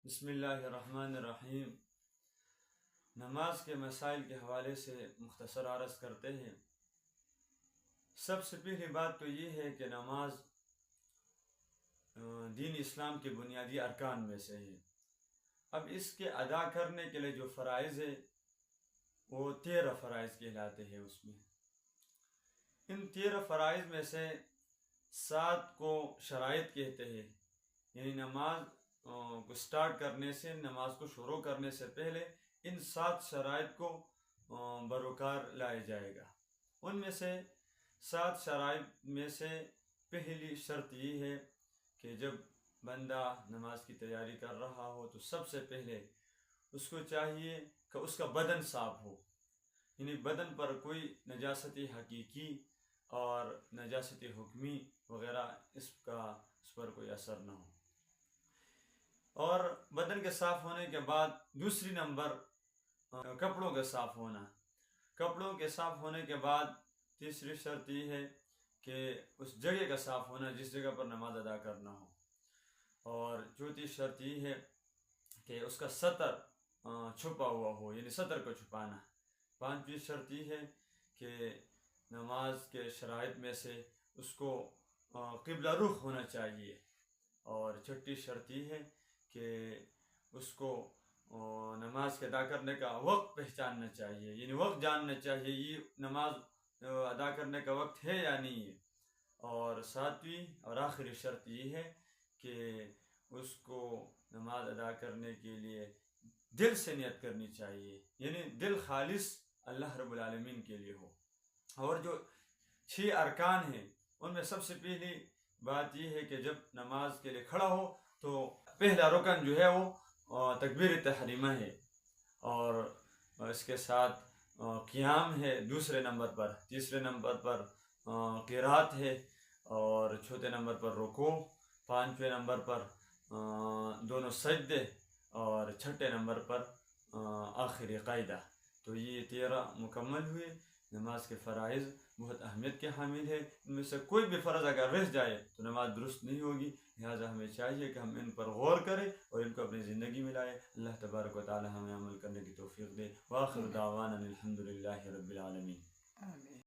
بسم اللہ الرحمن الرحیم۔ نماز کے مسائل کے حوالے سے مختصر عرض کرتے ہیں۔ سب سے پہلی بات تو یہ ہے کہ نماز دین اسلام کے بنیادی ارکان میں سے ہے۔ اب اس کے ادا کرنے کے لیے جو فرائض ہے وہ 13 فرائض کہلاتے ہیں۔ اس میں ان 13 فرائض میں سے 7 کو شرائط کہتے ہیں، یعنی نماز کو سٹارٹ کرنے سے، نماز کو شروع کرنے سے پہلے ان 7 شرائط کو بروکار لایا جائے گا۔ ان میں سے 7 شرائط میں سے پہلی شرط یہ ہے کہ جب بندہ نماز کی تیاری کر رہا ہو تو سب سے پہلے اس کو چاہیے کہ اس کا بدن صاف ہو، یعنی بدن پر کوئی نجاست حقیقی اور نجاست حکمی وغیرہ اس پر کوئی اثر نہ ہو۔ اور بدن کے صاف ہونے کے بعد دوسری نمبر کپڑوں کا صاف ہونا۔ کپڑوں کے صاف ہونے کے بعد تیسری شرط یہ ہے کہ اس جگہ کا صاف ہونا جس جگہ پر نماز ادا کرنا ہو۔ اور چوتھی شرط یہ ہے کہ اس کا سطر چھپا ہوا ہو، یعنی سطر کو چھپانا۔ پانچویں شرط یہ ہے کہ نماز کے شرائط میں سے اس کو قبلہ رخ ہونا چاہیے۔ اور چھٹی شرط یہ ہے کہ اس کو نماز کے ادا کرنے کا وقت پہچاننا چاہیے، یعنی وقت جاننا چاہیے یہ نماز ادا کرنے کا وقت ہے یا نہیں ہے۔ اور ساتویں اور آخری شرط یہ ہے کہ اس کو نماز ادا کرنے کے لیے دل سے نیت کرنی چاہیے، یعنی دل خالص اللہ رب العالمین کے لیے ہو۔ اور جو 6 ارکان ہیں ان میں سب سے پہلی بات یہ ہے کہ جب نماز کے لیے کھڑا ہو تو پہلا رکن جو ہے وہ تکبیر تحریمہ ہے، اور اس کے ساتھ قیام ہے دوسرے نمبر پر، تیسرے نمبر پر قرات ہے، اور چوتھے نمبر پر رکوع، پانچویں نمبر پر دونوں سجدے، اور چھٹے نمبر پر آخری قاعدہ۔ تو یہ 13 مکمل ہوئے۔ نماز کے فرائض بہت اہمیت کے حامل ہے، ان میں سے کوئی بھی فرض اگر رہ جائے تو نماز درست نہیں ہوگی، لہٰذا ہمیں چاہیے کہ ہم ان پر غور کریں اور ان کو اپنی زندگی میں لائیں۔ اللہ تبارک و تعالی ہمیں عمل کرنے کی توفیق دے۔ وآخر دعوانا الحمد للہ رب العالمین۔